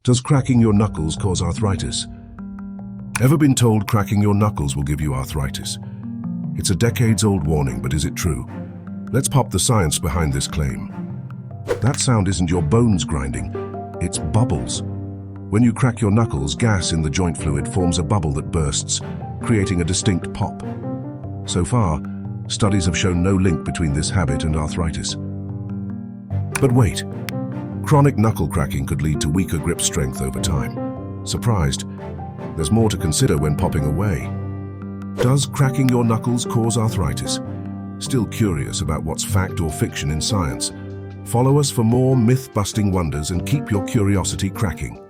Does cracking your knuckles cause arthritis? Ever been told cracking your knuckles will give you arthritis? It's a decades-old warning, but is it true? Let's pop the science behind this claim. That sound isn't your bones grinding, it's bubbles. When you crack your knuckles, gas in the joint fluid forms a bubble that bursts, creating a distinct pop. So far, studies have shown no link between this habit and arthritis. But wait, chronic knuckle cracking could lead to weaker grip strength over time. Surprised? There's more to consider when popping away. Does cracking your knuckles cause arthritis? Still curious about what's fact or fiction in science? Follow us for more myth-busting wonders and keep your curiosity cracking.